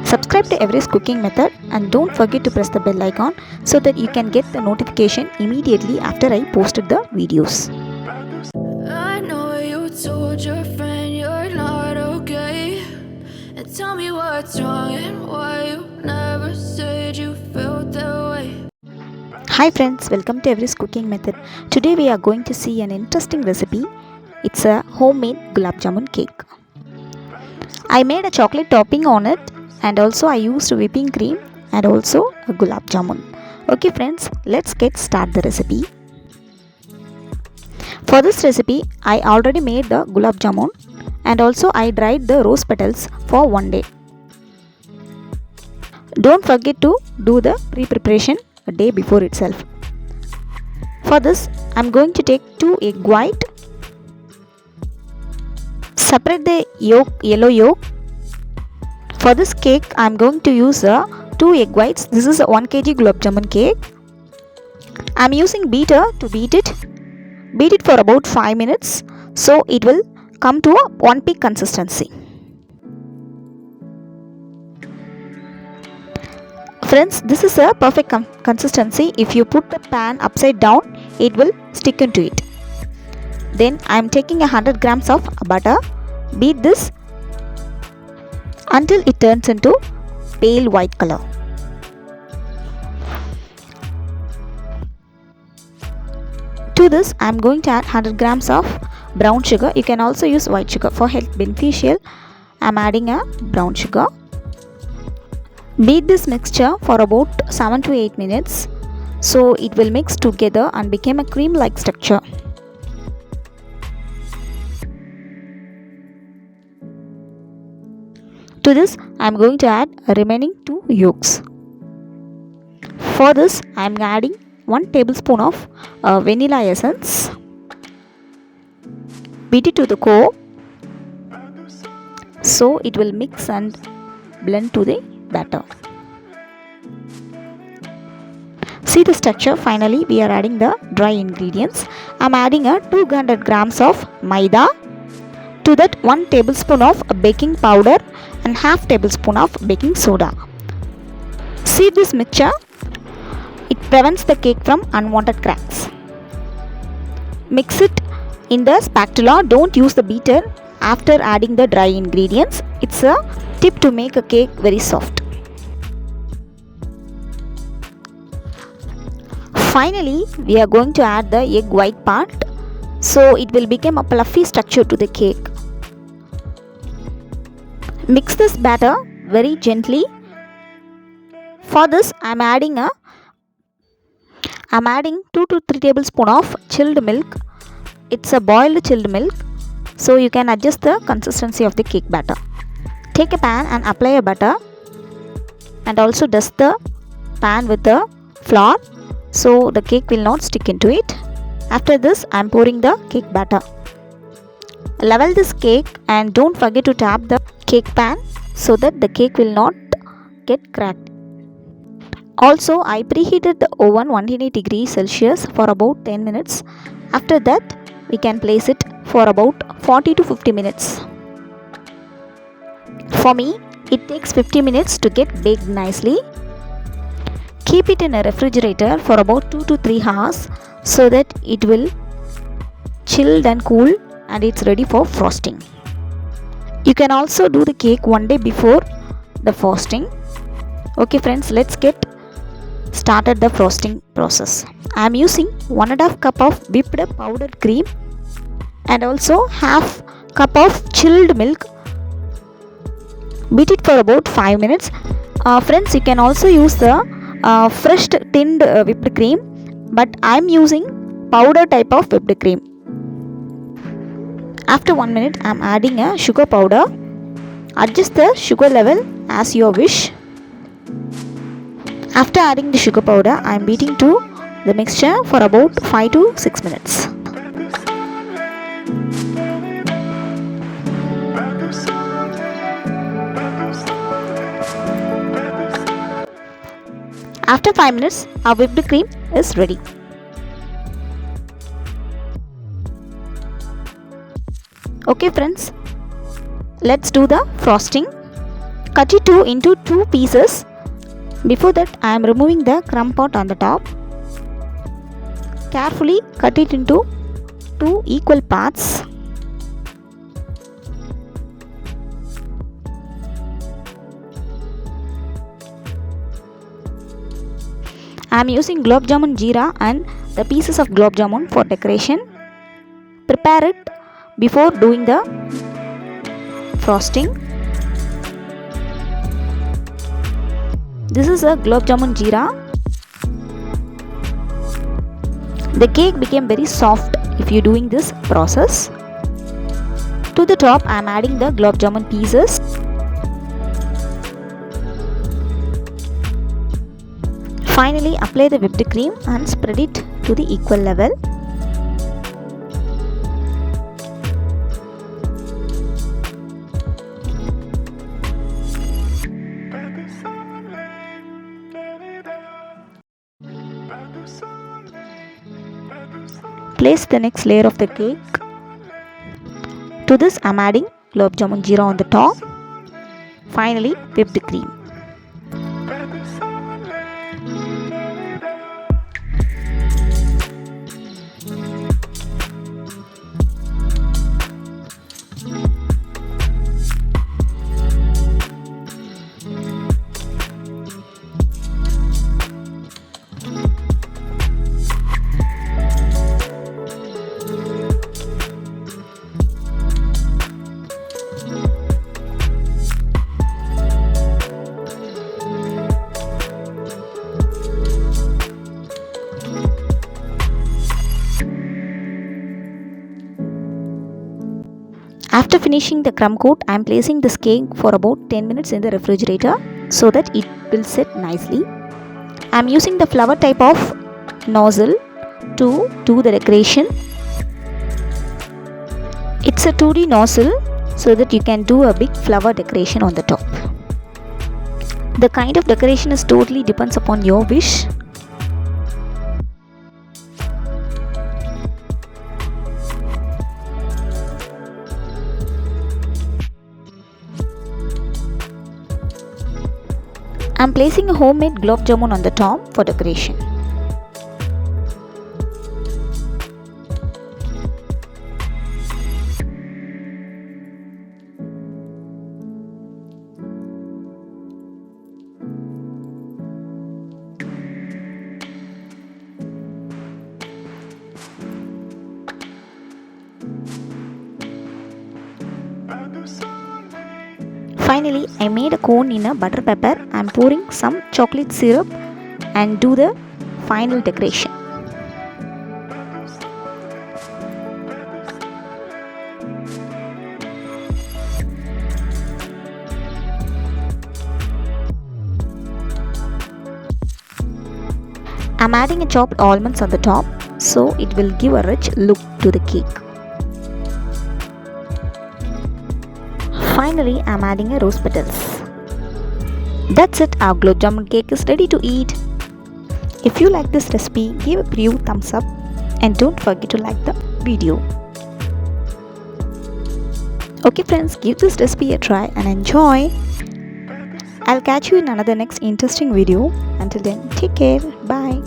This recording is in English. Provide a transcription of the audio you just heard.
Subscribe to Evaris cooking method and don't forget to press the bell icon so that you can get the notification immediately after I posted the videos. I know you told your friend you're not okay, and tell me what's wrong and why you never said you felt that way. Hi friends, welcome to Evaris cooking method. Today we are going to see an interesting recipe. It's a homemade gulab jamun cake. I made a chocolate topping on it and also I used whipping cream and also a gulab jamun. Okay friends, let's get start the recipe. For this recipe, I already made the gulab jamun and also I dried the rose petals for one day. Don't forget to do the pre-preparation a day before itself. For this, I am going to take 2 egg white. Separate the yellow yolk. For this cake, I am going to use 2 egg whites. This is a 1 kg gulab jamun cake. I am using beater to beat it. Beat it for about 5 minutes so it will come to a 1 peak consistency. Friends, this is a perfect consistency. If you put the pan upside down, it will stick into it. Then I am taking 100 grams of butter. Beat this until it turns into pale white color. To this, I am going to add 100 grams of brown sugar. You can also use white sugar for health beneficial. I am adding a brown sugar. Beat this mixture for about 7 to 8 minutes so it will mix together and become a cream-like structure. To this, I am going to add remaining 2 yolks. For this, I am adding 1 tablespoon of vanilla essence. Beat it to the core so it will mix and blend to the batter. See the structure. Finally, we are adding the dry ingredients. I am adding a 200 grams of maida. To that 1 tablespoon of baking powder and half tablespoon of baking soda. See this mixture. It prevents the cake from unwanted cracks. Mix it in the spatula. Don't use the beater after adding the dry ingredients. It's a tip to make a cake very soft. Finally, we are going to add the egg white part so it will become a fluffy structure to the cake. Mix this batter very gently. For this, I am adding 2 to 3 tablespoons of chilled milk. It's a boiled chilled milk, so you can adjust the consistency of the cake batter. Take a pan and apply a butter and also dust the pan with the flour so the cake will not stick into it. After this, I am pouring the cake batter. Level this cake and don't forget to tap the cake pan so that the cake will not get cracked. Also, I preheated the oven 180 degrees Celsius for about 10 minutes. After that, we can place it for about 40 to 50 minutes. For me, it takes 50 minutes to get baked nicely. Keep it in a refrigerator for about 2 to 3 hours so that it will chill and cool and it's ready for frosting. You can also do the cake one day before the frosting. Okay friends, let's get started the frosting process. I am using 1.5 cup of whipped powdered cream and also half cup of chilled milk. Beat it for about 5 minutes. Friends, you can also use the fresh tinned whipped cream, but I am using powder type of whipped cream. After 1 minute, I am adding a sugar powder. Adjust the sugar level as your wish. After adding the sugar powder, I am beating to the mixture for about 5 to 6 minutes. After 5 minutes, our whipped cream is ready. Okay friends, let's do the frosting. Cut it into two pieces. Before that, I am removing the crumb part on the top. Carefully cut it into two equal parts. I am using gulab jamun jeera and the pieces of gulab jamun for decoration. Prepare it before doing the frosting. This is a gulab jamun jeera. The cake became very soft if you doing this process. To the top, I am adding the gulab jamun pieces. Finally, apply the whipped cream and spread it to the equal level. Place the next layer of the cake. To this, I am adding gulab jamun jeera on the top. Finally, whipped cream. After finishing the crumb coat, I am placing this cake for about 10 minutes in the refrigerator so that it will set nicely. I am using the flower type of nozzle to do the decoration. It's a 2D nozzle so that you can do a big flower decoration on the top. The kind of decoration is totally depends upon your wish. I am placing a homemade gulab jamun on the top for decoration. Finally, I made a cone in a butter paper. I am pouring some chocolate syrup and do the final decoration. I am adding a chopped almonds on the top so it will give a rich look to the cake. Finally, I am adding a rose petals. That's it, our gulab jamun cake is ready to eat. If you like this recipe, give a preview thumbs up and don't forget to like the video. Okay friends, give this recipe a try and enjoy. I'll catch you in another next interesting video. Until then, take care. Bye.